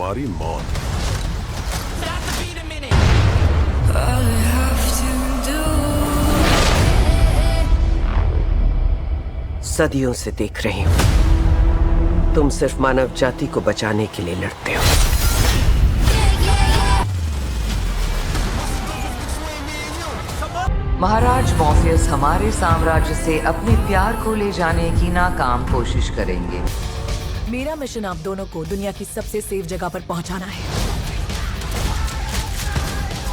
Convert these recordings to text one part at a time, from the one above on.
तुम्हारी मौत। सदियों से देख रही हूं, तुम सिर्फ मानव जाति को बचाने के लिए लड़ते हो। महाराज मॉर्फियस हमारे साम्राज्य से अपने प्यार को ले जाने की नाकाम कोशिश करेंगे। मेरा मिशन आप दोनों को दुनिया की सबसे सेफ जगह पर पहुंचाना है।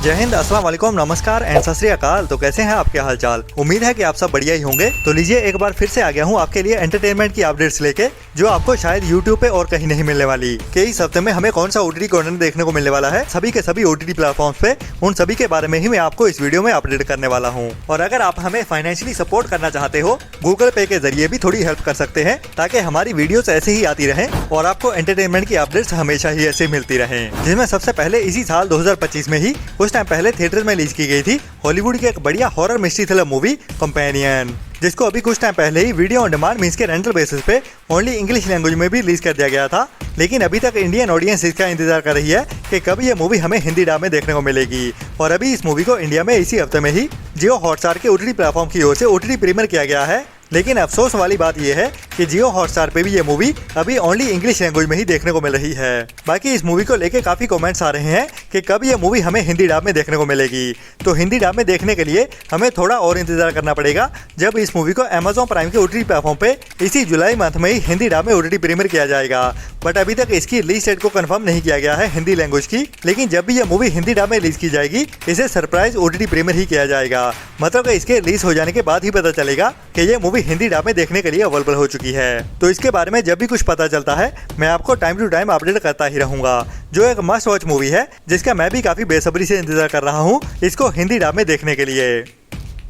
जय हिंद, अस्सलाम वालेकुम, नमस्कार एंड सत श्री अकाल। तो कैसे हैं आपके हालचाल? उम्मीद है कि आप सब बढ़िया ही होंगे। तो लीजिए एक बार फिर से आ गया हूं आपके लिए एंटरटेनमेंट की अपडेट्स लेके, जो आपको शायद यूट्यूब पे और कहीं नहीं मिलने वाली। कि इस हफ्ते में हमें कौन सा ओटीटी कंटेंट देखने को मिलने वाला है सभी के सभी ओटीटी प्लेटफॉर्म्स पे, उन सभी के बारे में ही मैं आपको इस वीडियो में अपडेट करने वाला हूँ। और अगर आप हमें फाइनेंशियली सपोर्ट करना चाहते हो, गूगल पे के जरिए भी थोड़ी हेल्प कर सकते हैं, ताकि हमारी वीडियोस ऐसे ही आती रहें और आपको एंटरटेनमेंट की अपडेट्स हमेशा ही ऐसे मिलती रहें। जिसमें सबसे पहले इसी साल 2025 में ही कुछ टाइम पहले थिएटर में रिलीज की गई थी हॉलीवुड की एक बढ़िया horror mystery thriller movie companion, जिसको अभी कुछ टाइम पहले ही वीडियो ऑन डिमांड मींस के रेंटल बेसिस पे ओनली इंग्लिश लैंग्वेज में भी रिलीज कर दिया गया था। लेकिन अभी तक इंडियन ऑडियंस इसका इंतजार कर रही है कि कब ये मूवी हमें हिंदी डब में देखने को मिलेगी। और अभी इस मूवी को इंडिया में इसी हफ्ते में ही जियो हॉटस्टार के ओटीटी प्लेटफॉर्म की ओर से ओटीटी प्रीमियर किया गया है। लेकिन अफसोस वाली बात यह है कि जियो हॉटस्टार पे भी ये मूवी अभी ओनली इंग्लिश लैंग्वेज में ही देखने को मिल रही है। बाकी इस मूवी को लेके काफी कमेंट्स आ रहे हैं कि कब ये मूवी हमें हिंदी डब में देखने को मिलेगी। तो हिंदी डब में देखने के लिए हमें थोड़ा और इंतजार करना पड़ेगा, जब इस मूवी को अमेजॉन प्राइम के ओटीटी प्लेटफॉर्म पे इसी जुलाई मंथ में ही हिंदी डब में ओटीटी प्रीमियर किया जाएगा। बट अभी तक इसकी रिलीज डेट को कंफर्म नहीं किया गया है हिंदी लैंग्वेज की। लेकिन जब भी ये मूवी हिंदी डब में रिलीज की जाएगी, इसे सरप्राइज ओटीटी प्रीमियर ही किया जाएगा। मतलब इसके रिलीज हो जाने के बाद ही पता चलेगा कि ये मूवी हिंदी डब में देखने के लिए अवेलेबल हो चुकी है। तो इसके बारे में जब भी कुछ पता चलता है, मैं आपको टाइम टू टाइम अपडेट करता ही रहूंगा। जो एक मस्ट वॉच मूवी है, जिसका मैं भी काफी बेसब्री से इंतजार कर रहा हूँ इसको हिंदी डब में देखने के लिए,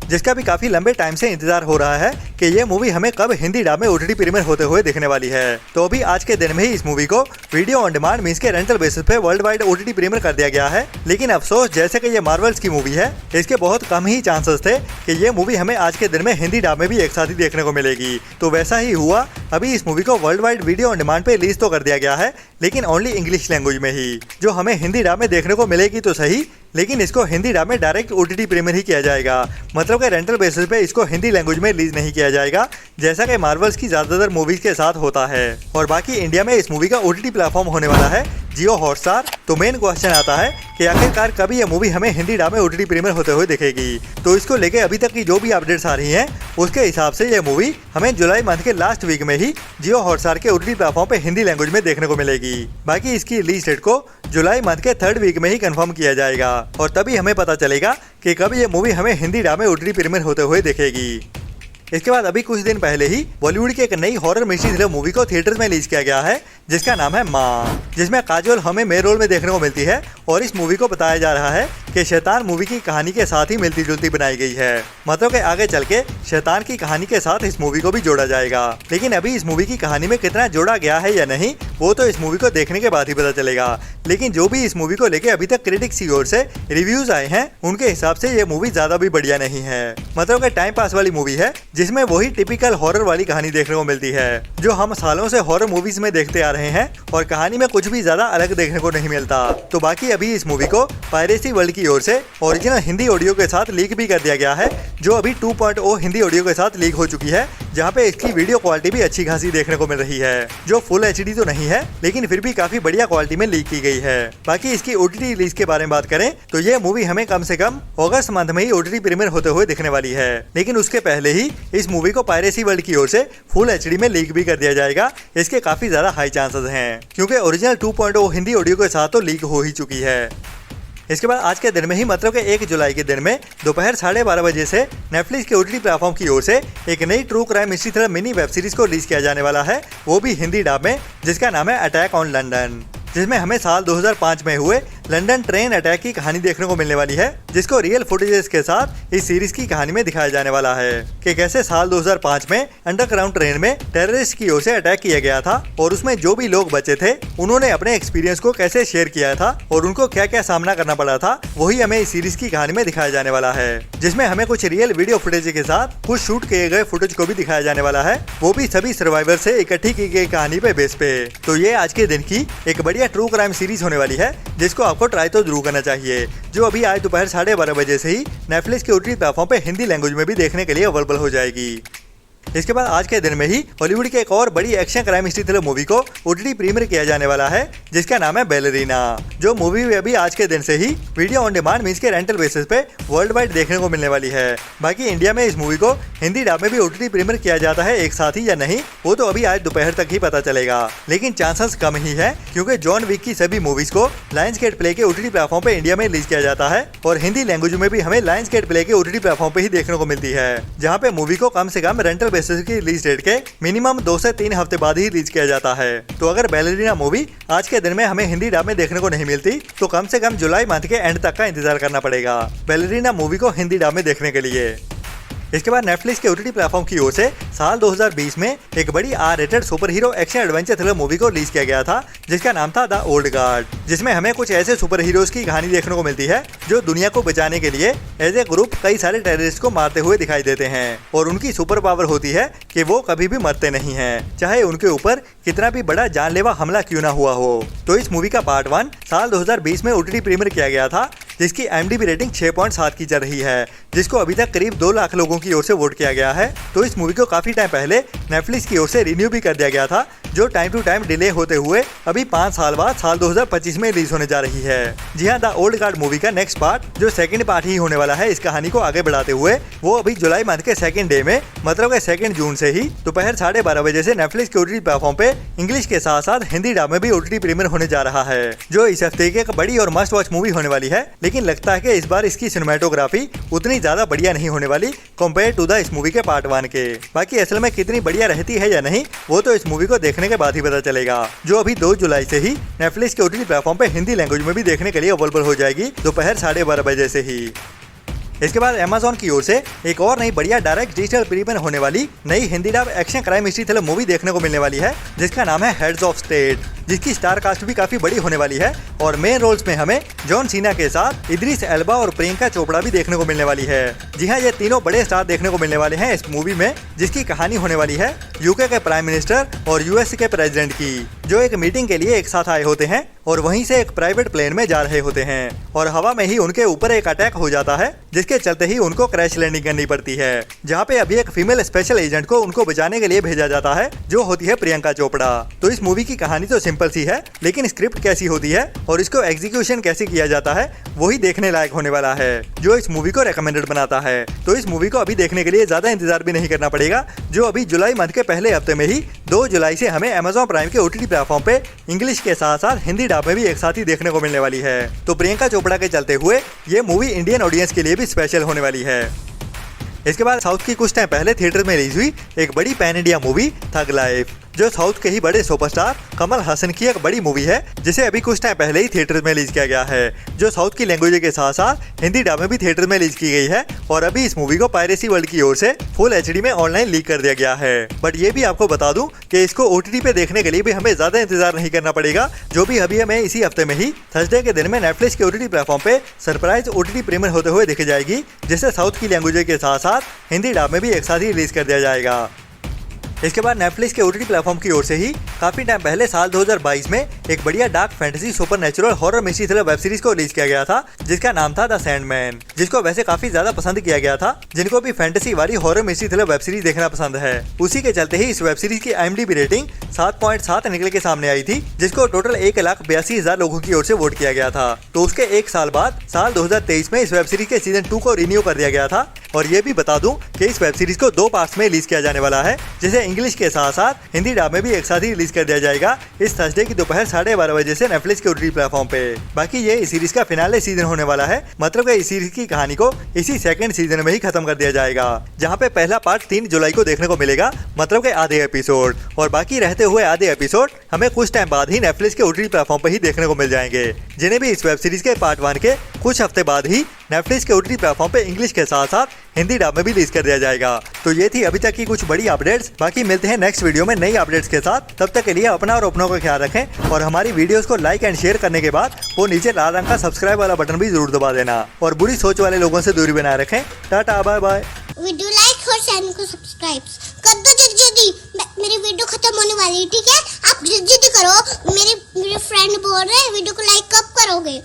जिसका भी काफी लंबे टाइम से इंतजार हो रहा है कि ये मूवी हमें कब हिंदी डब में ओटीटी प्रीमियर होते हुए दिखने वाली है। तो अभी आज के दिन में ही इस मूवी को वीडियो ऑन डिमांड मींस के रेंटल बेसिस पे वर्ल्ड वाइड ओटीटी प्रीमियर कर दिया गया है। लेकिन अफसोस, जैसे कि ये मार्वल्स की मूवी है, इसके बहुत कम ही चांसेस थे कि ये मूवी हमें आज के दिन में हिंदी डब में भी एक साथ ही देखने को मिलेगी। तो वैसा ही हुआ। अभी इस मूवी को world wide video on demand पे रिलीज तो कर दिया गया है, लेकिन ओनली इंग्लिश लैंग्वेज में ही। जो हमें हिंदी डब में देखने को मिलेगी तो सही, लेकिन इसको हिंदी डब में डायरेक्ट ओटीटी प्रीमियर ही किया जाएगा। मतलब कि रेंटल बेसिस पे इसको हिंदी लैंग्वेज में रिलीज नहीं किया जाएगा, जैसा कि मार्वल्स की ज्यादातर मूवीज के साथ होता है। और बाकी इंडिया में इस मूवी का ओटीटी प्लेटफॉर्म होने वाला है जियो हॉटस्टार। तो मेन क्वेश्चन आता है कि आखिरकार कभी ये मूवी हमें हिंदी डब में ओटीटी प्रीमियर होते हुए दिखेगी। तो इसको लेके अभी तक की जो भी अपडेट्स आ रही हैं, उसके हिसाब से ये मूवी हमें जुलाई मंथ के लास्ट वीक में ही जियो हॉटस्टार के ओटीटी प्लेटफॉर्म पे हिंदी लैंग्वेज में देखने को मिलेगी। बाकी इसकी रिलीज डेट को जुलाई मंथ के 3rd वीक में ही कंफर्म किया जाएगा, और तभी हमें पता चलेगा कि कब ये मूवी हमें हिंदी डब में ओटीटी प्रीमियर होते हुए दिखेगी। इसके बाद अभी कुछ दिन पहले ही बॉलीवुड की एक नई हॉरर मिस्ट्री थ्रिलर मूवी को थिएटर्स में रिलीज किया गया है, जिसका नाम है माँ, जिसमें काजोल हमें मेन रोल में देखने को मिलती है। और इस मूवी को बताया जा रहा है कि शैतान मूवी की कहानी के साथ ही मिलती जुलती बनाई गई है। मतलब कि आगे चल के शैतान की कहानी के साथ इस मूवी को भी जोड़ा जाएगा। लेकिन अभी इस मूवी की कहानी में कितना जोड़ा गया है या नहीं, वो तो इस मूवी को देखने के बाद ही पता चलेगा। लेकिन जो भी इस मूवी को लेके अभी तक क्रिटिक्स की ओर से रिव्यूज आए हैं, उनके हिसाब से ये मूवी ज्यादा भी बढ़िया नहीं है। मतलब कि टाइम पास वाली मूवी है, जिसमें वही टिपिकल हॉरर वाली कहानी देखने को मिलती है जो हम सालों से हॉरर मूवीज में देखते आ रहे हैं, और कहानी में कुछ भी ज्यादा अलग देखने को नहीं मिलता। तो बाकी अभी इस मूवी को पायरेसी वर्ल्ड की ओर से ओरिजिनल हिंदी ऑडियो के साथ लीक भी कर दिया गया है, जो अभी 2.0 हिंदी ऑडियो के साथ लीक हो चुकी है, जहाँ पे इसकी वीडियो क्वालिटी भी अच्छी खासी देखने को मिल रही है, जो फुल एचडी तो नहीं है, लेकिन फिर भी काफी बढ़िया क्वालिटी में लीक की गई है। बाकी इसकी ओटीटी रिलीज के बारे में बात करें तो ये मूवी हमें कम से कम अगस्त मंथ में ही ओटीटी प्रीमियर होते हुए दिखने वाली है। लेकिन उसके पहले ही इस मूवी को पायरेसी वर्ल्ड की ओर से फुल एचडी में लीक भी कर दिया जाएगा। इसके काफी ज्यादा हाई चांसेस हैं, क्योंकि ओरिजिनल 2.0 हिंदी ऑडियो के साथ तो लीक हो ही चुकी है। इसके बाद आज के दिन में ही, मतलब कि 1 जुलाई के दिन में दोपहर 12:30 बजे से नेटफ्लिक्स के ओटीटी प्लेटफॉर्म की ओर से एक नई true crime mystery thriller mini web series को रिलीज किया जाने वाला है, वो भी हिंदी डब में, जिसका नाम है अटैक ऑन लंदन, जिसमें हमें साल 2005 में हुए लंदन ट्रेन अटैक की कहानी देखने को मिलने वाली है, जिसको रियल फुटेजेस के साथ इस सीरीज की कहानी में दिखाया जाने वाला है कि कैसे साल 2005 में अंडरग्राउंड ट्रेन में टेररिस्ट की ओर से अटैक किया गया था और उसमें जो भी लोग बचे थे उन्होंने अपने एक्सपीरियंस को कैसे शेयर किया था और उनको क्या क्या सामना करना पड़ा था, वही हमें इस सीरीज की कहानी में दिखाया जाने वाला है, जिसमें हमें कुछ रियल वीडियो फुटेज के साथ कुछ शूट किए गए फुटेज को भी दिखाया जाने वाला है, वो भी सभी सर्वाइवर से इकट्ठी की गई कहानी पे बेस पे। तो ये आज के दिन की एक बढ़िया ट्रू क्राइम सीरीज होने वाली है, जिसको आपको ट्राई तो जरूर करना चाहिए, जो अभी आज दोपहर 12:30 बजे से ही नेटफ्लिक्स के OTT प्लेटफॉर्म पे हिंदी लैंग्वेज में भी देखने के लिए अवेलेबल हो जाएगी। इसके बाद आज के दिन में ही हॉलीवुड की एक और बड़ी action crime mystery thriller movie को OTT प्रीमियर किया जाने वाला है, जिसका नाम है बैलरीना, जो मूवी भी अभी आज के दिन से ही वीडियो ऑन डिमांड मींस के रेंटल बेसिस पे वर्ल्ड वाइड देखने को मिलने वाली है। बाकी इंडिया में इस मूवी को हिंदी डब में भी OTT प्रीमियर किया जाता है एक साथ ही या नहीं, वो तो अभी आज दोपहर तक ही पता चलेगा, लेकिन चांसेस कम ही है क्योंकि जॉन विक की सभी मूवीज को लायंसगेट प्ले के OTT प्लेटफॉर्म पे इंडिया में रिलीज किया जाता है और हिंदी लैंग्वेज में भी हमें लायंसगेट प्ले के OTT प्लेटफॉर्म पे ही देखने को मिलती है, जहाँ पे मूवी को कम से कम रेंटल बेसिस की रिलीज डेट के मिनिमम 2 से 3 हफ्ते बाद ही रिलीज किया जाता है। तो अगर बैलरीना मूवी आज के दिन में हमें हिंदी डब में देखने को नहीं मिलती तो कम से कम जुलाई मंथ के एंड तक का इंतजार करना पड़ेगा बैलरीना मूवी को हिंदी डब में देखने के लिए। इसके बाद नेटफ्लिक्स के OTT प्लेटफॉर्म की ओर से साल 2020 में एक बड़ी R rated super hero action adventure thriller movie को रिलीज किया गया था, जिसका नाम था द ओल्ड गार्ड, जिसमें हमें कुछ ऐसे सुपर हीरोज की कहानी देखने को मिलती है जो दुनिया को बचाने के लिए एज ए ग्रुप कई सारे टेररिस्ट को मारते हुए दिखाई देते हैं और उनकी सुपर पावर होती है कि वो कभी भी मरते नहीं हैं, चाहे उनके ऊपर कितना भी बड़ा जानलेवा हमला क्यों ना हुआ हो। तो इस मूवी का पार्ट 1 साल 2020 में OTT प्रीमियर किया गया था, जिसकी IMDb रेटिंग 6.7 की चल रही है, जिसको अभी तक करीब 2 लाख लोगों की ओर से वोट किया गया है। तो इस मूवी को काफी टाइम पहले नेटफ्लिक्स की ओर से रिन्यू भी कर दिया गया था, जो टाइम टू टाइम डिले होते हुए अभी 5 साल बाद साल 2025 में रिलीज होने जा रही है। जी हाँ, द ओल्ड गार्ड मूवी का नेक्स्ट पार्ट जो सेकंड पार्ट ही होने वाला है इस कहानी को आगे बढ़ाते हुए, वो अभी जुलाई मंथ के सेकंड डे में मतलब के 2 जून से ही दोपहर 12:30 बजे से नेटफ्लिक्स के OTT प्लेटफॉर्म पे इंग्लिश के साथ साथ हिंदी डब में भी OTT प्रीमियर होने जा रहा है, जो इस हफ्ते की एक बड़ी और मस्ट वॉच मूवी होने वाली है। लेकिन लगता है कि इस बार इसकी सिनेमेटोग्राफी उतनी ज्यादा बढ़िया नहीं होने वाली कंपेयर टू द इस मूवी के पार्ट 1 के। बाकी असल में कितनी बढ़िया रहती है या नहीं, वो तो इस मूवी को देखने के बाद ही पता चलेगा, जो अभी 2 जुलाई से ही नेटफ्लिक्स के OTT प्लेटफॉर्म पे हिंदी लैंग्वेज में भी देखने के लिए अवेलेबल हो जाएगी दोपहर 12:30 बजे से ही। इसके बाद Amazon की ओर से एक और नई बढ़िया डायरेक्ट डिजिटल प्रीमियर होने वाली नई Hindi dub action crime mystery thriller movie देखने को मिलने वाली है, जिसका नाम है हेड्स ऑफ स्टेट, जिसकी स्टार कास्ट भी काफी बड़ी होने वाली है और मेन रोल्स में हमें जॉन सीना के साथ इद्रिस एल्बा और प्रियंका चोपड़ा भी देखने को मिलने वाली है। जी हाँ, ये तीनों बड़े स्टार देखने को मिलने वाले हैं इस मूवी में, जिसकी कहानी होने वाली है UK के प्राइम मिनिस्टर और US के प्रेसिडेंट की, जो एक मीटिंग के लिए एक साथ आए होते हैं और वहीं से एक प्राइवेट प्लेन में जा रहे होते हैं और हवा में ही उनके ऊपर एक अटैक हो जाता है, जिसके चलते ही उनको क्रैश लैंडिंग करनी पड़ती है, जहाँ पे अभी एक फीमेल स्पेशल एजेंट को उनको बचाने के लिए भेजा जाता है, जो होती है प्रियंका चोपड़ा। तो इस मूवी की कहानी तो सिंपल सी है, लेकिन स्क्रिप्ट कैसी होती है और इसको एग्जीक्यूशन कैसे किया जाता है वही देखने लायक होने वाला है, जो इस मूवी को रेकमेंडेड बनाता है। तो इस मूवी को अभी देखने के लिए ज्यादा इंतजार भी नहीं करना पड़ेगा, जो अभी जुलाई मंथ के पहले हफ्ते में ही 2 जुलाई से हमें Amazon प्राइम के OTT प्लेटफॉर्म पे इंग्लिश के साथ साथ हिंदी डब में भी एक साथ ही देखने को मिलने वाली है। तो प्रियंका चोपड़ा के चलते हुए ये मूवी इंडियन ऑडियंस के लिए भी स्पेशल होने वाली है। इसके बाद साउथ की कुछ टाइम पहले थिएटर में रिलीज हुई एक बड़ी पैन इंडिया मूवी थग लाइफ, जो साउथ के ही बड़े सुपरस्टार कमल हसन की एक बड़ी मूवी है, जिसे अभी कुछ टाइम पहले ही थिएटर में रिलीज किया गया है, जो साउथ की लैंग्वेज के साथ साथ हिंदी डब में भी थिएटर में रिलीज की गई है और अभी इस मूवी को पायरेसी वर्ल्ड की ओर से फुल HD में ऑनलाइन लीक कर दिया गया है। बट ये भी आपको बता दूं कि इसको OTT पे देखने के लिए भी हमें ज्यादा इंतजार नहीं करना पड़ेगा, जो भी अभी हमें इसी हफ्ते में ही थर्सडे के दिन में नेटफ्लिक्स के OTT प्लेटफॉर्म पे सरप्राइज OTT प्रीमियर होते हुए दिख जाएगी, जिसे साउथ की लैंग्वेज के साथ साथ हिंदी डब में भी एक साथ ही रिलीज कर दिया जाएगा। इसके बाद नेटफ्लिक्स के OTT प्लेटफॉर्म की ओर से ही काफी टाइम पहले साल 2022 में एक बढ़िया dark fantasy supernatural horror mystery thriller web series को रिलीज किया गया था, जिसका नाम था द सैंडमैन, जिसको वैसे काफी ज्यादा पसंद किया गया था, जिनको भी फैंटेसी वाली horror mystery thriller web series देखना पसंद है। उसी के चलते ही इस वेब सीरीज की IMDb रेटिंग 7.7 निकल के सामने आई थी, जिसको टोटल 1,82,000 लोगों की ओर से वोट किया गया था। तो उसके 1 साल बाद साल 2023 में इस वेब सीरीज के सीजन 2 को रिन्यू कर दिया गया था और ये भी बता दूं कि इस वेब सीरीज को 2 पार्ट्स में रिलीज किया जाने वाला है, जिसे इंग्लिश के साथ साथ हिंदी डब में भी एक साथ ही रिलीज कर दिया जाएगा इस थर्सडे की दोपहर 12:30 बजे से नेटफ्लिक्स के OTT प्लेटफॉर्म पे। बाकी ये इस सीरीज का फिनाले सीजन होने वाला है, मतलब कि इस सीरीज की कहानी को इसी सेकंड सीजन में ही खत्म कर दिया जाएगा, जहाँ पे पहला पार्ट 3 जुलाई को देखने को मिलेगा, मतलब कि आधे एपिसोड, और बाकी रहते हुए आधे एपिसोड हमें कुछ टाइम बाद ही नेटफ्लिक्स के OTT प्लेटफॉर्म पर ही देखने को मिल जाएंगे, जिन्हें भी इस वेब सीरीज के पार्ट 1 के कुछ हफ्ते बाद ही नेटफ्लिक्स के OTT प्लेटफॉर्म पे इंग्लिश के साथ साथ हिंदी डब में भी रिलीज कर दिया जाएगा। तो ये थी अभी तक की कुछ बड़ी अपडेट्स। बाकी मिलते हैं नेक्स्ट वीडियो में नई अपडेट्स के साथ। तब तक के लिए अपना और अपनों का ख्याल रखें और हमारी वीडियोस को लाइक एंड शेयर करने के बाद वो नीचे लाल रंग का सब्सक्राइब वाला बटन भी जरूर दबा देना और बुरी सोच वाले लोगों से दूरी बनाए रखें। Tata bye bye. Video like और चैनल को सब्सक्राइब कर दो जल्दी। मेरी वीडियो खत्म होने वाली है, ठीक है? आप जल्दी करो। मेरे फ्रेंड बोल रहे हैं वीडियो को लाइक कब करोगे?